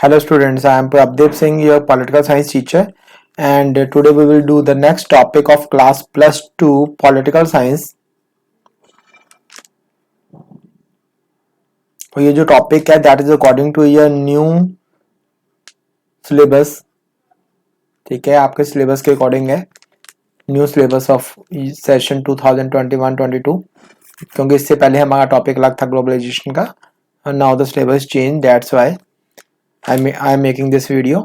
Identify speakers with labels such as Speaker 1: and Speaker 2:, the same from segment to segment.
Speaker 1: Hello students, I am Prabdeep Singh, your political science teacher, and today we will do the next topic of class plus 2 political science. तो ये जो topic है that is according to your new syllabus. ठीक है, आपके syllabus के according है, new syllabus of session 2021-22, क्योंकि इससे पहले हमारा टॉपिक अलग था ग्लोबलाइजेशन का. Now the syllabus change, that's why I am making this video.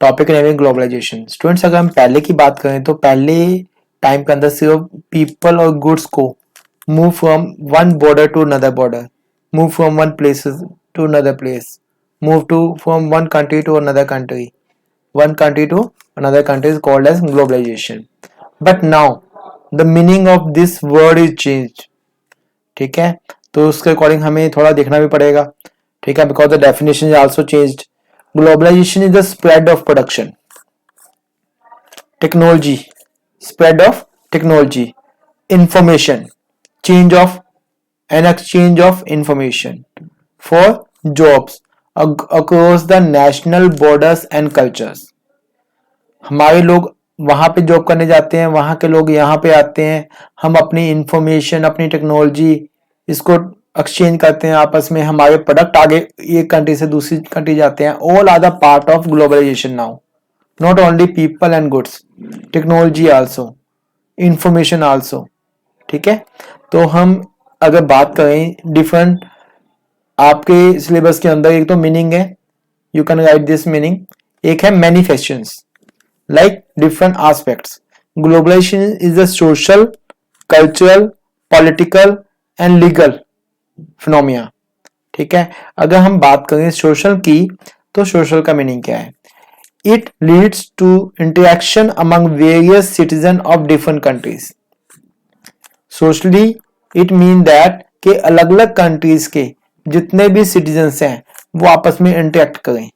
Speaker 1: Topic naming globalization. Students, अगर हम पहले की बात करें तो पहले टाइम के अंदर सिर्फ पीपल और गुड्स को move from one border to another border, move from one place to another place, move to from one country to another country, one country to another country is called as globalization. But now the meaning of this word is changed. ठीक है, तो उसके according हमें थोड़ा देखना भी पड़ेगा. ठीक है, because the definition is also changed. Globalization is the spread of production, technology, spread of technology, information, change of and exchange of information for jobs across the national borders and cultures. हमारे लोग वहां पे job करने जाते हैं, वहां के लोग यहाँ पे आते हैं, हम अपनी इंफॉर्मेशन, अपनी टेक्नोलॉजी इसको एक्सचेंज करते हैं आपस में, हमारे प्रोडक्ट आगे एक कंट्री से दूसरी कंट्री जाते हैं. All are the part of globalization now. Not only people and goods, technology also, information also. ठीक है, तो हम अगर बात करें डिफरेंट आपके सिलेबस के अंदर, एक तो मीनिंग है, you can write this meaning. एक है manifestations, like different aspects. Globalization is a social, cultural, political and legal phenomena. ठीक है, अगर हम बात करें सोशल की, तो सोशल का मीनिंग क्या है? It leads to interaction among various citizen of different countries. Socially it mean that के अलग अलग कंट्रीज के जितने भी सिटीजन्स हैं वो आपस में इंटरेक्ट करें.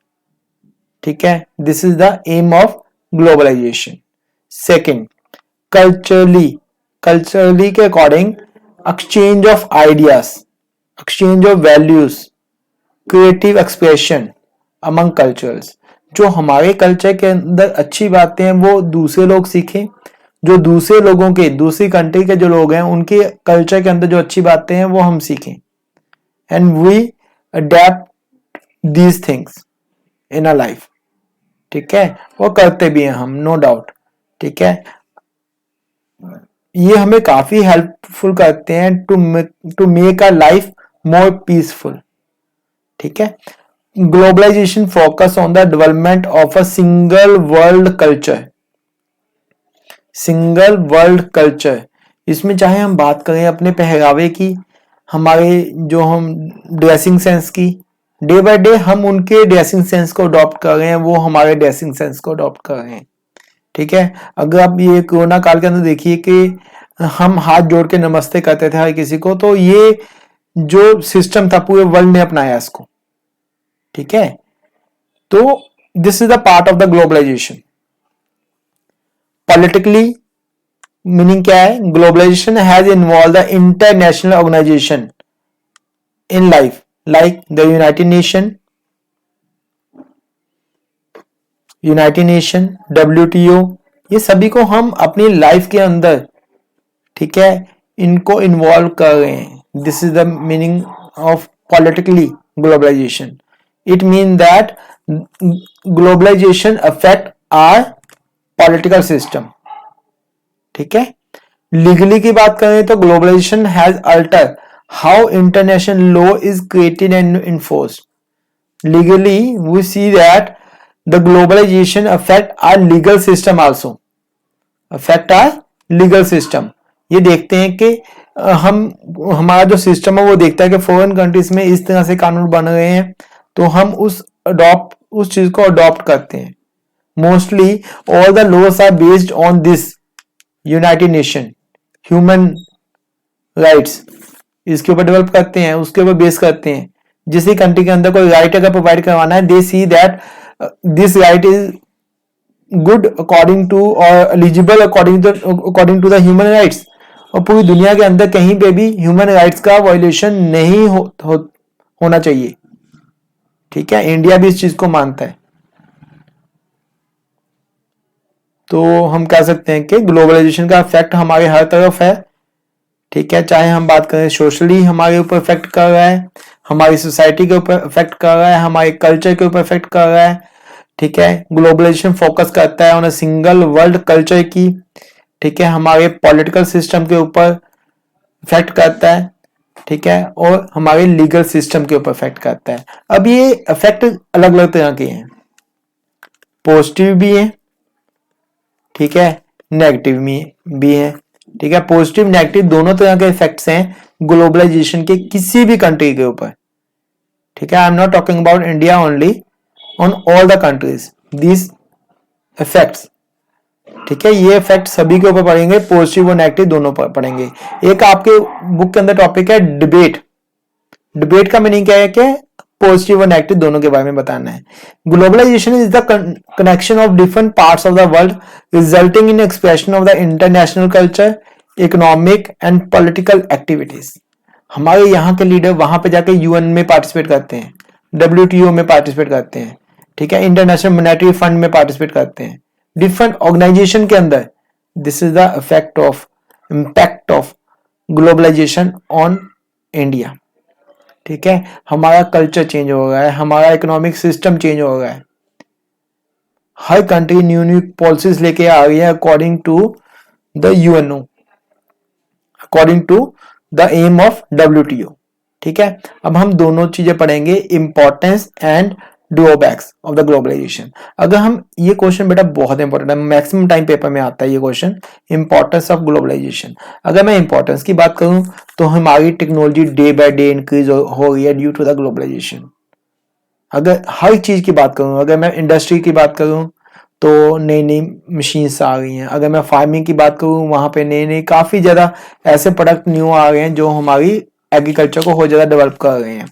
Speaker 1: ठीक है, this is the aim of globalization. Second, culturally. Culturally के according exchange of ideas, exchange of values, creative expression among cultures. जो हमारे कल्चर के अंदर अच्छी बातें हैं वो दूसरे लोग सीखें, जो दूसरे लोगों के, दूसरी कंट्री के जो लोग हैं उनके कल्चर के अंदर जो अच्छी बातें हैं वो हम सीखें. And we adapt these things in our life. ठीक है, वो करते भी हैं हम, नो डाउट. ठीक है, ये हमें काफी हेल्पफुल करते हैं to make a life more peaceful. ठीक है, globalisation focus on the development of a single world culture. Single world culture, इसमें चाहे हम बात करें अपने पहरावे की, हमारे जो हम ड्रेसिंग सेंस की, डे बाय डे हम उनके ड्रेसिंग सेंस को अडॉप्ट कर रहे हैं, वो हमारे ड्रेसिंग सेंस को अडॉप्ट कर रहे हैं. ठीक है, अगर आप ये कोरोना काल के अंदर देखिए कि हम हाथ जोड़ के नमस्ते करते थे हर किसी को, तो ये जो सिस्टम था पूरे वर्ल्ड ने अपनाया इसको. ठीक है, तो this is the part of the globalisation. Politically meaning क्या है? Globalisation has involve the international organisation in life, like the United Nation, WTO. ये सभी को हम अपनी लाइफ के अंदर, ठीक है, इनको इन्वॉल्व कर रहे हैं. This is the meaning of politically globalisation. It mean that globalisation affect our political system. ठीक है, लीगली की बात करें तो globalisation has alter how international law is created and enforced. Legally we see that the globalisation affect our legal system also, affect our legal system. ये देखते हैं कि हमारा जो सिस्टम है वो देखता है कि फॉरेन कंट्रीज में इस तरह से कानून बन रहे हैं, तो हम उस चीज को अडॉप्ट करते हैं. Mostly all the laws are based on this United Nation human rights. इसके ऊपर डेवलप करते हैं, उसके ऊपर बेस करते हैं. जिस कंट्री के अंदर कोई राइट अगर प्रोवाइड करवाना है, they see that this right is good according to और eligible according to the human rights. और पूरी दुनिया के अंदर कहीं पे भी ह्यूमन राइट्स का वायलेशन नहीं होना चाहिए. ठीक है, इंडिया भी इस चीज को मानता है। तो हम कह सकते हैं कि ग्लोबलाइजेशन का इफेक्ट हमारे हर तरफ है। ठीक है, चाहे हम बात करें सोशली हमारे ऊपर इफेक्ट कर रहा है, हमारी सोसाइटी के ऊपर इफेक्ट कर रहा है, हमारे कल्चर के ऊपर इफेक्ट कर रहा है। ठीक है, ग्लोबलाइजेशन फोकस करता है on a single world culture की। ठीक है, हमारे पॉलिटिकल सिस्टम के ऊपर इफेक्ट करता है। ठीक है, और हमारे लीगल सिस्टम के ऊपर इफेक्ट करता है। अब ये इफेक्ट अलग अलग तरह के हैं, पॉजिटिव भी है, ठीक है, नेगेटिव भी है। ठीक है, पॉजिटिव नेगेटिव दोनों तरह के इफेक्ट्स हैं ग्लोबलाइजेशन के किसी भी कंट्री के ऊपर। ठीक है, I am not talking about India only, on all the countries these effects. ठीक है, ये इफेक्ट सभी के ऊपर पड़ेंगे, पॉजिटिव और नेगेटिव दोनों पर पड़ेंगे। एक आपके बुक के अंदर टॉपिक है डिबेट। डिबेट का मीनिंग क्या है कि पॉजिटिव और नेगेटिव दोनों के बारे में बताना है। Globalisation is the connection of different parts of the world resulting in expression of the international culture, economic and political activities. हमारे यहाँ के लीडर वहां पे जाके यूएन में पार्टिसिपेट करते हैं, डब्ल्यूटीओ में पार्टिसिपेट करते हैं। ठीक है, इंटरनेशनल मॉनेटरी फंड में पार्टिसिपेट करते हैं, डिफरेंट ऑर्गेनाइजेशन के अंदर। This is the effect of impact of globalisation on India. ठीक है, हमारा कल्चर चेंज हो रहा है, हमारा इकोनॉमिक सिस्टम चेंज हो रहा है। हर कंट्री न्यू न्यू पॉलिसीज लेके आ रही है according to the UNO, according to the aim of WTO. ठीक है, अब हम दोनों चीजें पढ़ेंगे, importance and drawbacks of the globalisation. अगर हम ये क्वेश्चन बेटा बहुत इंपॉर्टेंट है, मैक्सिमम टाइम पेपर में आता है ये क्वेश्चन, इंपॉर्टेंस ऑफ ग्लोबलाइजेशन। अगर मैं इंपॉर्टेंस की बात करूं तो हमारी technology day by day increase हो रही है ड्यू टू द ग्लोबलाइजेशन। अगर हर चीज की बात करूं, अगर मैं इंडस्ट्री की बात करूं तो नई नई मशीन्स आ गई हैं। अगर मैं फार्मिंग की बात करूं वहां पे नई नई काफी ज्यादा ऐसे प्रोडक्ट न्यू आ गए हैं जो हमारी एग्रीकल्चर को बहुत ज्यादा डेवलप कर रहे हैं।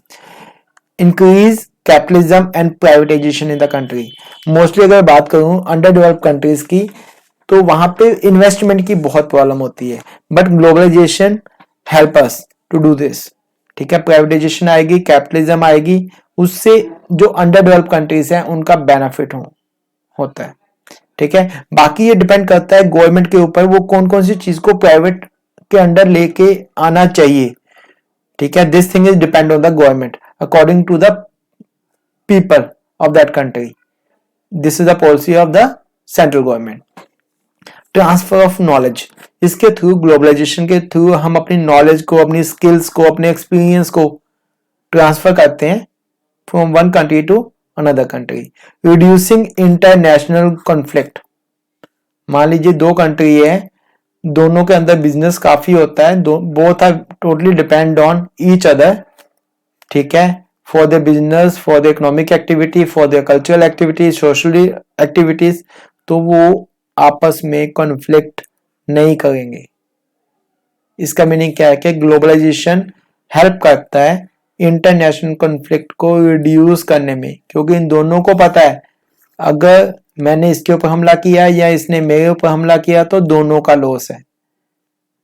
Speaker 1: Increase capitalism and privatisation in the country. Mostly अगर बात करूं अंडर डेवलप कंट्रीज की तो वहां पे इन्वेस्टमेंट की बहुत प्रॉब्लम होती है, but globalisation help us to do this. ठीक है, प्राइवेटाइजेशन आएगी, कैपिटलिज्म आएगी, उससे जो अंडर डेवलप कंट्रीज हैं उनका बेनिफिट होता है। ठीक है, बाकी ये डिपेंड करता है गवर्नमेंट के ऊपर, वो कौन कौन सी चीज को प्राइवेट के अंडर लेके आना चाहिए। ठीक है, this thing is depend on the government according to the people of that country. This is the policy of the central government. Transfer of knowledge, इसके थ्रू, ग्लोबलाइजेशन के थ्रू हम अपनी नॉलेज को, अपनी स्किल्स को, अपने एक्सपीरियंस को transfer करते हैं from one country to another country. Reducing international conflict. मान लीजिए दो कंट्री है, दोनों के अंदर बिजनेस काफी होता है, both are totally depend on each other. ठीक है, for the business, for the economic activity, for the cultural activities, social activities, तो वो आपस में कॉन्फ्लिक्ट नहीं करेंगे। इसका मीनिंग क्या है कि ग्लोबलाइजेशन हेल्प करता है इंटरनेशनल कॉन्फ्लिक्ट को रिड्यूस करने में, क्योंकि इन दोनों को पता है अगर मैंने इसके ऊपर हमला किया या इसने मेरे ऊपर हमला किया तो दोनों का लॉस है।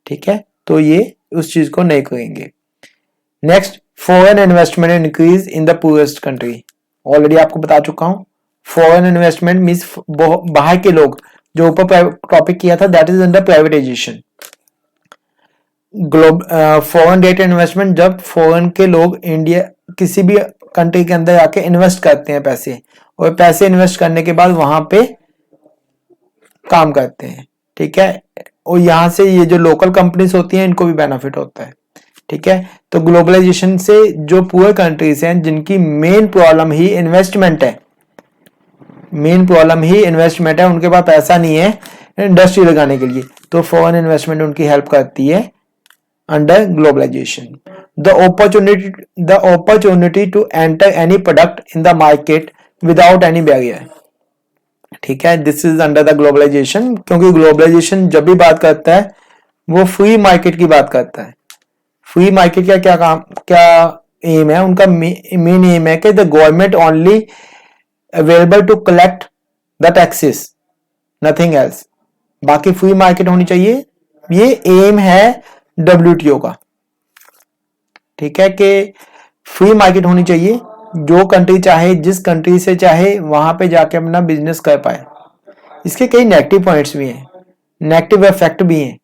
Speaker 1: ठीक है, तो ये उस चीज को नहीं करेंगे। Next, foreign investment increase in the poorest country. Already आपको बता चुका हूं, फॉरेन इन्वेस्टमेंट मींस बाहर के लोग, जो ऊपर टॉपिक किया था that is under privatisation. Foreign direct investment, जब फॉरेन के लोग इंडिया किसी भी कंट्री के अंदर आके इन्वेस्ट करते हैं पैसे, और पैसे इन्वेस्ट करने के बाद वहां पे काम करते हैं। ठीक है, और यहां से ये जो लोकल कंपनीज होती हैं इनको भी बेनिफिट होता है। ठीक है, तो ग्लोबलाइजेशन से जो पुअर कंट्रीज हैं जिनकी मेन प्रॉब्लम ही इन्वेस्टमेंट है, मेन प्रॉब्लम ही इन्वेस्टमेंट है, उनके पास पैसा नहीं है इंडस्ट्री लगाने के लिए, तो फॉरेन इन्वेस्टमेंट उनकी हेल्प करती है under globalisation. the opportunity to enter any product in the market without any barrier। ठीक है, this is under the globalisation, क्योंकि ग्लोबलाइजेशन जब भी बात करता है वो फ्री मार्केट की बात करता है। फ्री मार्केट का क्या एम है, उनका मेन एम है कि the government only available to collect the taxes, nothing else. बाकी फ्री मार्केट होनी चाहिए, ये एम है डब्ल्यूटीओ का। ठीक है, कि फ्री मार्केट होनी चाहिए, जो कंट्री चाहे, जिस कंट्री से चाहे वहां पे जाके अपना बिजनेस कर पाए। इसके कई नेगेटिव पॉइंट्स भी हैं, नेगेटिव इफेक्ट भी हैं,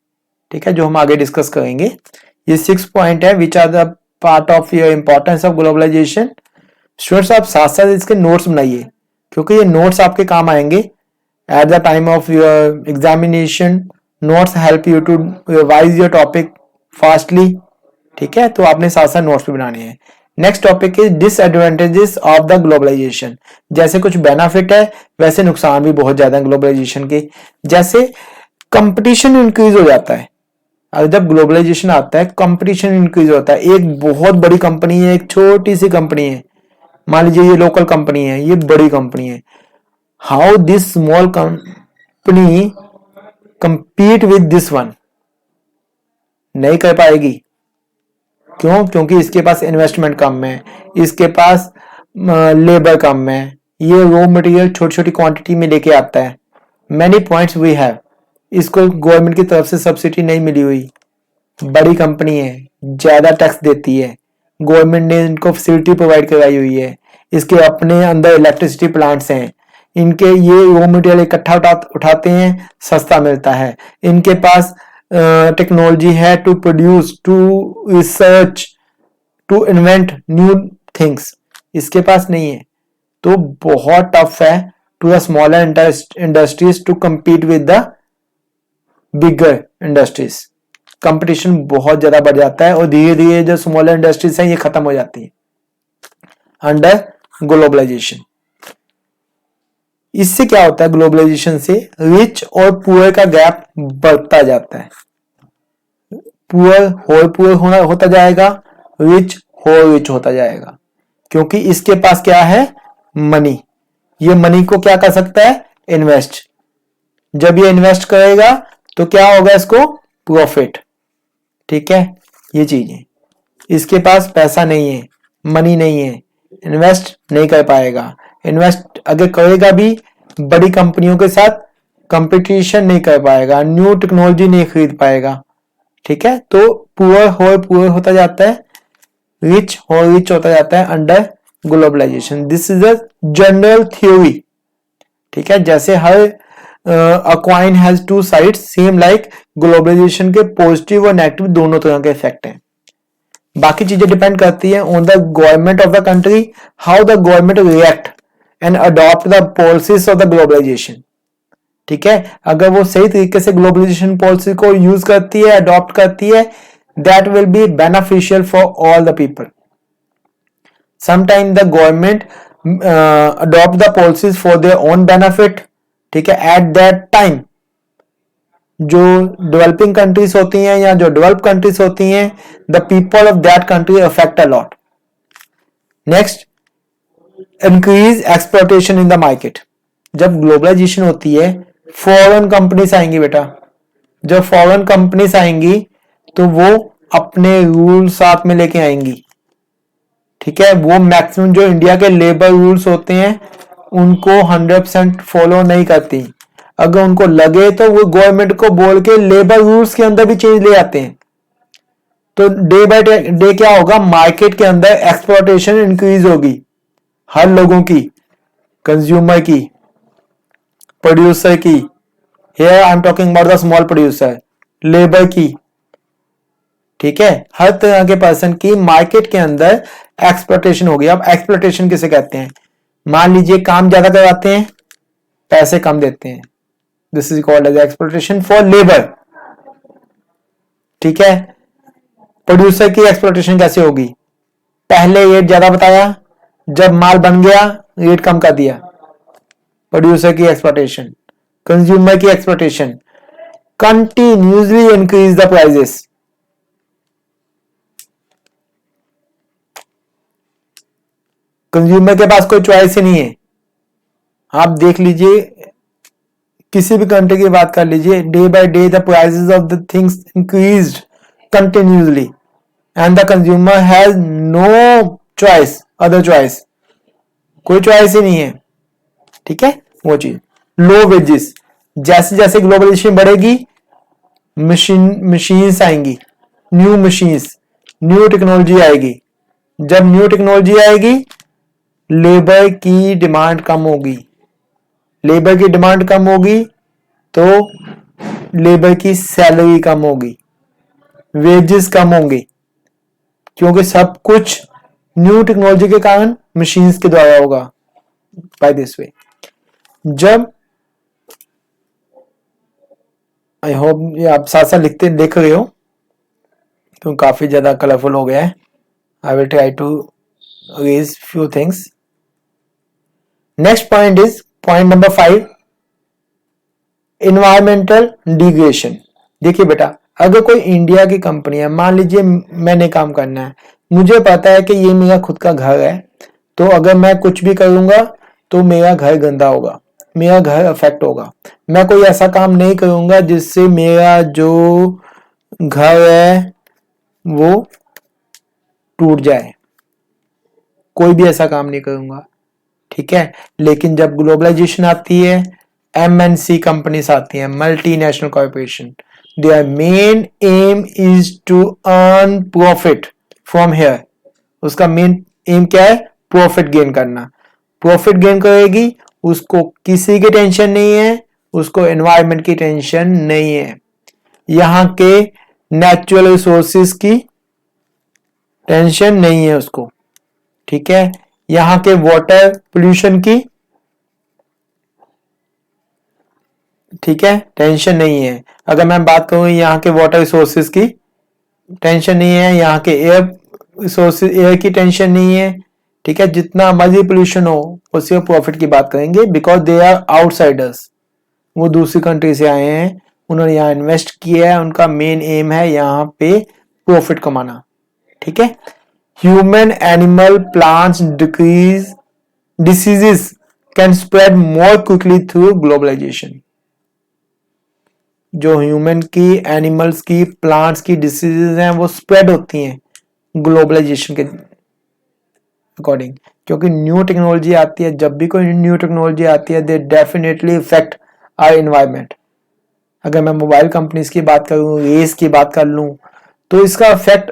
Speaker 1: ठीक है, जो हम आगे डिस्कस करेंगे। ये 6 पॉइंट है which are the part of your importance of globalisation. Students आप साथ साथ इसके नोट्स बनाइए, क्योंकि ये नोट्स आपके काम आएंगे at the time of your examination. Notes help you to revise your topic fastly, ठीक है, तो आपने साथ साथ नोट्स भी बनाने हैं। Next topic is disadvantages of the globalisation. जैसे कुछ बेनिफिट है वैसे नुकसान भी बहुत ज्यादा है ग्लोबलाइजेशन के। जैसे कंपटीशन इंक्रीज हो जाता है, अगर जब ग्लोबलाइजेशन आता है कंपटीशन इंक्रीज होता है। एक बहुत बड़ी कंपनी है, एक छोटी सी कंपनी है, मान लीजिए ये लोकल कंपनी है, ये बड़ी कंपनी है, how this small company compete with this one, नहीं कर पाएगी। क्यों? क्योंकि इसके पास इन्वेस्टमेंट कम है, इसके पास लेबर कम है, ये रॉ मटेरियल छोटी छोटी क्वांटिटी में लेके आता है। मैनी पॉइंट्स वी हैव, इसको गवर्नमेंट की तरफ से सब्सिडी नहीं मिली हुई, बड़ी कंपनी है, ज्यादा टैक्स देती है, गवर्नमेंट ने इनको फैसिलिटी प्रोवाइड करवाई हुई है, इसके अपने अंदर इलेक्ट्रिसिटी प्लांट्स हैं, इनके ये रॉ मटेरियल इकट्ठा उठाते हैं, सस्ता मिलता है, इनके पास टेक्नोलॉजी है to produce, to research, to invent new things, इसके पास नहीं है। तो बहुत टफ है to the smaller industries to compete with the bigger industries. Competition बहुत ज्यादा बढ़ जाता है और धीरे धीरे जो स्मॉलर इंडस्ट्रीज हैं ये खत्म हो जाती है अंडर ग्लोबलाइजेशन। इससे क्या होता है, ग्लोबलाइजेशन से रिच और पुअर का गैप बढ़ता जाता है। पुअर होता जाएगा, रिच होता जाएगा, क्योंकि इसके पास क्या है, मनी। ये मनी को क्या कर सकता है, इन्वेस्ट। जब ये इन्वेस्ट करेगा तो क्या होगा, इसको प्रॉफिट, ठीक है, ये चीजें। इसके पास पैसा नहीं है, मनी नहीं है, इन्वेस्ट नहीं कर पाएगा। इन्वेस्ट अगर करेगा भी बड़ी कंपनियों के साथ कंपटीशन नहीं कर पाएगा, न्यू टेक्नोलॉजी नहीं खरीद पाएगा, ठीक है। तो पुअर होता जाता है, रिच होता जाता है under globalisation. This is a general theory, ठीक है। जैसे हर a coin has two sides, same like globalisation के पॉजिटिव और नेगेटिव दोनों तरह के इफेक्ट हैं। बाकी चीजें डिपेंड करती है on the government of the country, how the government react and adopt the policies of the globalisation, ठीक है। अगर वो सही तरीके से ग्लोबलाइजेशन पॉलिसी को यूज करती है, अडॉप्ट करती है, that will be beneficial for all the people. Sometime the government adopt the policies for their own benefit, ठीक है। एट दैट टाइम जो डेवलपिंग कंट्रीज होती हैं या जो डेवलप कंट्रीज होती हैं, the people of that country affect a lot. Next, increase exploitation in the market. जब ग्लोबलाइजेशन होती है, फॉरेन कंपनीज आएंगी बेटा। जब फॉरेन कंपनीज आएंगी तो वो अपने रूल साथ में लेके आएंगी, ठीक है। वो मैक्सिमम जो इंडिया के लेबर रूल्स होते हैं उनको 100% फॉलो नहीं करती। अगर उनको लगे तो वो गवर्नमेंट को बोल के लेबर रूल्स के अंदर भी चेंज ले आते हैं। तो डे बाय डे क्या होगा, मार्केट के अंदर एक्सप्लॉयटेशन इंक्रीज होगी, हर लोगों की, कंज्यूमर की, प्रोड्यूसर की, here I am talking about the small producer, labour की, ठीक है, हर तरह के पर्सन की मार्केट के अंदर एक्सप्लॉयटेशन होगी। अब एक्सप्लॉयटेशन किसे कहते हैं, मान लीजिए काम ज्यादा करवाते हैं, पैसे कम देते हैं, this is called as exploitation for labour, ठीक है। प्रोड्यूसर की एक्सप्लॉयटेशन कैसे होगी, पहले रेट ज्यादा बताया, जब माल बन गया रेट कम कर दिया, प्रोड्यूसर की एक्सप्लॉयटेशन। कंज्यूमर की exploitation, continuously increase the prices, consumer के पास कोई चॉइस ही नहीं है। आप देख लीजिए, किसी भी कंट्री की बात कर लीजिए, day by day the prices of the things increased continuously and the consumer has no choice, other choice, कोई चॉइस ही नहीं है, ठीक है। वो चीज, लो वेजेस, जैसे जैसे ग्लोबलाइजेशन बढ़ेगी मशीन्स आएंगी, न्यू मशीन्स, न्यू टेक्नोलॉजी आएगी। जब न्यू टेक्नोलॉजी आएगी लेबर की डिमांड कम होगी, लेबर की डिमांड कम होगी तो लेबर की सैलरी कम होगी, वेजेस कम होंगे, क्योंकि सब कुछ न्यू टेक्नोलॉजी के कारण मशीन्स के द्वारा होगा। बाय दिस वे, जब आई होप ये आप साथ साथ लिखते देख रहे हो, तो काफी ज्यादा कलरफुल हो गया है। I will try to raise few things. Next point is point number 5, environmental degradation. देखिए बेटा, अगर कोई इंडिया की कंपनी है, मान लीजिए मैंने काम करना है, मुझे पता है कि ये मेरा खुद का घर है, तो अगर मैं कुछ भी करूंगा तो मेरा घर गंदा होगा, मेरा घर अफेक्ट होगा। मैं कोई ऐसा काम नहीं करूंगा जिससे मेरा जो घर है वो टूट जाए, कोई भी ऐसा काम नहीं करूंगा, ठीक है। लेकिन जब ग्लोबलाइजेशन आती है, MNC कंपनीज आती हैं, multinational corporation, their main aim is to earn profit from here. उसका मेन एम क्या है? प्रॉफिट गेन करना। प्रॉफिट गेन करेगी, उसको किसी की टेंशन नहीं है, उसको एनवायरनमेंट की टेंशन नहीं है, यहाँ के नेचुरल रिसोर्सेज की टेंशन नहीं है उसको, ठीक है। यहाँ के वाटर पोल्यूशन की, ठीक है, टेंशन नहीं है। अगर मैं बात करूं यहाँ के वाटर रिसोर्सेज की टेंशन नहीं है, यहाँ के एयर रिसोर्सेज, एयर की टेंशन नहीं है, ठीक है। जितना मर्जी पोल्यूशन हो, उससे प्रॉफिट की बात करेंगे, बिकॉज दे आर आउटसाइडर्स, वो दूसरी कंट्री से आए हैं, उन्होंने यहाँ इन्वेस्ट किया है, उनका मेन एम है यहाँ पे प्रॉफिट कमाना, ठीक है। Human, animal, plants decrease diseases can spread more quickly through globalisation. जो ह्यूमन की, एनिमल्स की, प्लांट्स की डिसीजेज हैं वो स्प्रेड होती हैं ग्लोबलाइजेशन के अकॉर्डिंग, क्योंकि न्यू टेक्नोलॉजी आती है। जब भी कोई न्यू टेक्नोलॉजी आती है, they definitely effect our environment. अगर मैं मोबाइल कंपनीज की बात करूं, रेस की बात कर लूं, तो इसका इफेक्ट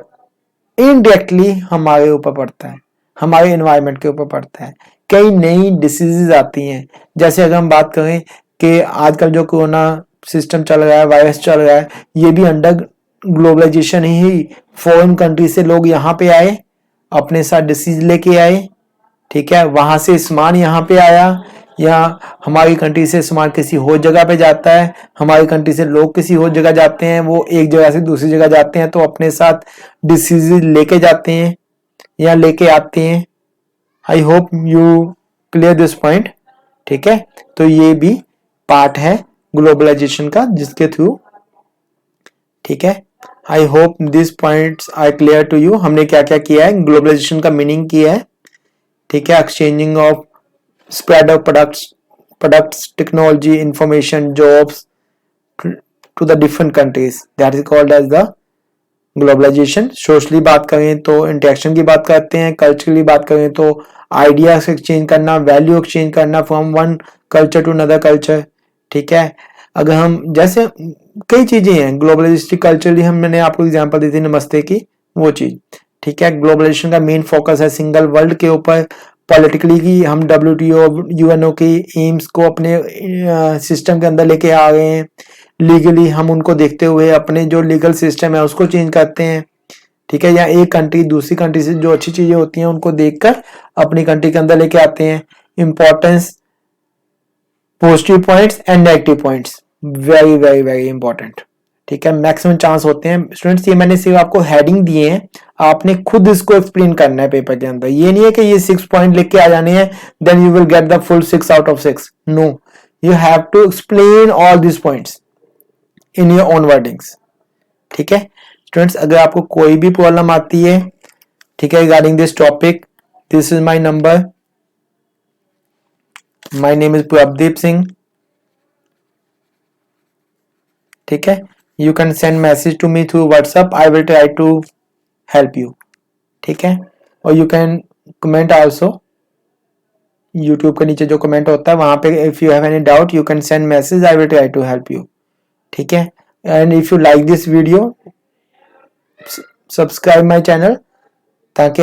Speaker 1: इनडायरेक्टली हमारे ऊपर पड़ता है, हमारे एनवायरनमेंट के ऊपर पड़ता है। कई नई डिसीजेज आती हैं, जैसे अगर हम बात करें कि आजकल जो कोरोना सिस्टम चल रहा है, वायरस चल रहा है, ये भी अंडर ग्लोबलाइजेशन ही। फॉरेन कंट्री से लोग यहाँ पे आए, अपने साथ डिसीज लेके आए, ठीक है। वहां से सामान यहाँ पे आया, या हमारी कंट्री से सामान किसी और जगह पे जाता है, हमारी कंट्री से लोग किसी और जगह जाते हैं, वो एक जगह से दूसरी जगह जाते हैं, तो अपने साथ डिसीज लेके जाते हैं या लेके आते हैं। I hope you clear this point, ठीक है। तो ये भी पार्ट है ग्लोबलाइजेशन का, जिसके थ्रू, ठीक है। I hope this points are clear to you. हमने क्या क्या किया है, ग्लोबलाइजेशन का मीनिंग किया है, ठीक है। Exchanging of spread of products, technology, information, jobs to the different countries, that is called as the globalisation. Socially बात करें तो इंटरेक्शन की बात करते हैं, कल्चरली बात करें तो आइडियाज एक्सचेंज करना, वैल्यू एक्सचेंज करना from one culture to another culture, ठीक है। अगर हम जैसे कई चीजें हैं ग्लोबलाइजेशन कल्चरली, मैंने आपको एग्जांपल दी थी नमस्ते की, वो चीज, ठीक है। ग्लोबलाइजेशन का मेन फोकस है सिंगल वर्ल्ड के ऊपर। पॉलिटिकली की हम WTO, UNO की एम्स को अपने सिस्टम के अंदर लेके आ गए हैं। लीगली हम उनको देखते हुए अपने जो लीगल सिस्टम है उसको चेंज करते हैं, ठीक है। या एक कंट्री दूसरी कंट्री से जो अच्छी चीजें होती हैं उनको देखकर अपनी कंट्री के अंदर लेके आते हैं। Importance, positive points and negative points, very very very important, ठीक है। मैक्सिमम चांस होते हैं स्टूडेंट्स, ये मैंने सिर्फ आपको हेडिंग दिए हैं, आपने खुद इसको एक्सप्लेन करना है पेपर के अंदर। ये नहीं है कि ये 6 पॉइंट लिख के आ जाने हैं, then you will get the full 6 out of 6। No, you have to explain all this points in your own wordings, ठीक है। स्टूडेंट्स, अगर आपको कोई भी प्रॉब्लम आती है, ठीक है, regarding this topic, this is my number, my name is Prabhdeep Singh, ठीक है। You can send message to me through WhatsApp, I will try to help you, ठीक है। और you can comment also, YouTube के नीचे जो कमेंट होता है वहां पे, if you have any doubt you can send message, I will try to help you, ठीक है। And if you like this video, subscribe my channel, ताकि